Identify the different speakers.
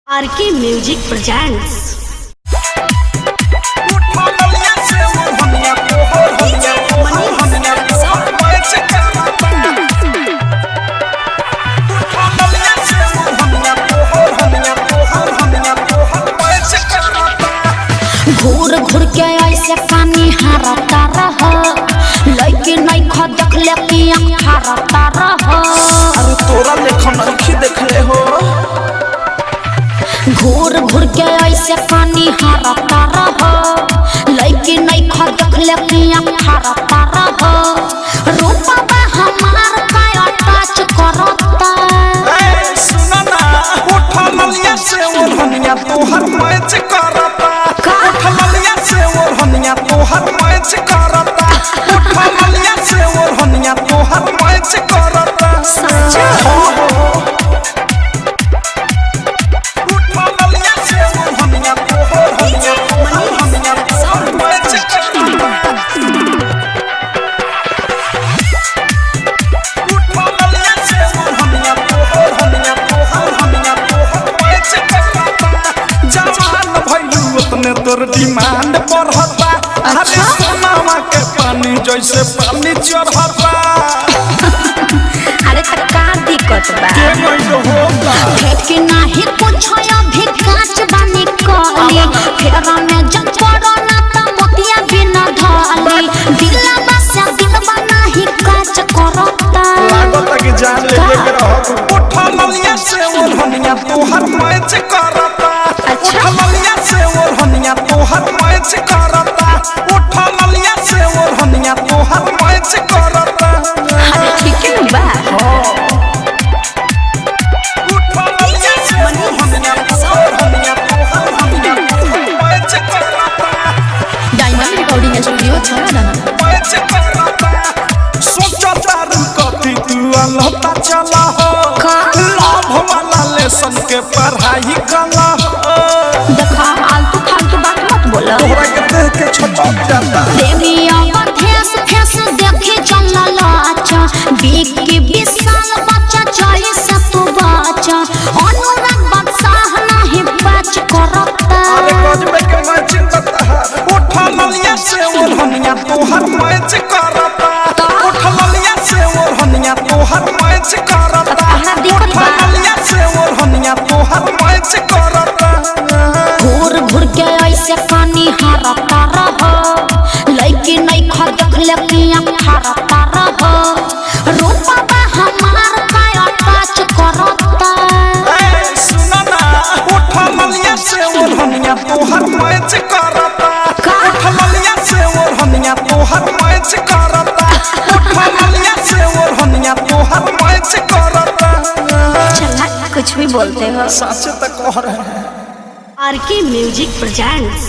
Speaker 1: RK music presents.
Speaker 2: घूर घूर के ऐसे पानी हारता रह, लइके नहीं खा देखले कि हारता रह।
Speaker 3: अरे तोरा लेखा नहीं देखले हो।
Speaker 2: घूर घूर के ऐसे पानी हारता रह, लइके नहीं खा देखले कि हारता रह। रूपा बा हमार काया टच करता।
Speaker 3: ए सुना ना, उठा ललिया से ओढ़निया तोहर मैच करता। उठा ललिया से ओढ़निया तोहर मैच करता। उठा ललिया से ओढ़निया तोहर मैच करता।
Speaker 2: सच्चा
Speaker 3: उठा ललिया से ओढ़निया तोहर मैच करता। तोर डिमांड बढ़ता। अरे सोनामा के पानी जैसे पानी चढ़ता।
Speaker 2: अरे त का दिक्कत बा
Speaker 3: के गइल होगा
Speaker 2: फेंक नाही कुछ अभी कांच बानी कहली। फेरा में जब पड़ो ना त मोतिया बिना ढाली। दिला बसा दिन बना ही कांच करता।
Speaker 3: लागत कि जान लेके रहब। उठा ललिया से ओढ़निया तोहर मैच करता। उठा ललिया से ओढ़निया तोहर मैच करता। उठा ललिया से ओढ़निया तोहर मैच करता।
Speaker 2: अरे ठीक है बा
Speaker 3: उठा ललिया से ओढ़निया तोहर मैच करता।
Speaker 2: डायमंड रिकॉर्डिंग स्टूडियो छाना
Speaker 3: मैच करता। सोचता रुकती तू अलता चला हो। लाभ वाला लेसन के पढ़ाई कला हो।
Speaker 2: देखा आलतू फालतू बात मत बोला।
Speaker 3: तोहरा के देख के छटक जाता।
Speaker 2: देवी अवर फेस फेस देखे चलल अच्छा। बीक के विशाल बच्चा चले से तू बच्चा। अनुराग बदसाह नहीं बच करता।
Speaker 3: अरे गजबे के मैच करता। उठा ललिया से ओढ़निया तोहर मैच करता। उठा ललिया से ओढ़निया तोहर मैच करता। उठा ललिया से ओढ़निया तोहर मैच करता।
Speaker 2: घूर घूर के ऐसे पानी हारता रह, लइके नहीं खा देखले कि हारता रह। रूपा बा हमार काया टच करता।
Speaker 3: ए सुना ना, उठा ललिया से ओढ़निया तोहर मैच करता। उठा ललिया से ओढ़निया तोहर मैच करता। उठा ललिया से ओढ़निया तोहर मैच करता।
Speaker 2: चला कुछ भी बोलते हो।
Speaker 3: सच तो कह रहे हैं।
Speaker 1: RK music presents.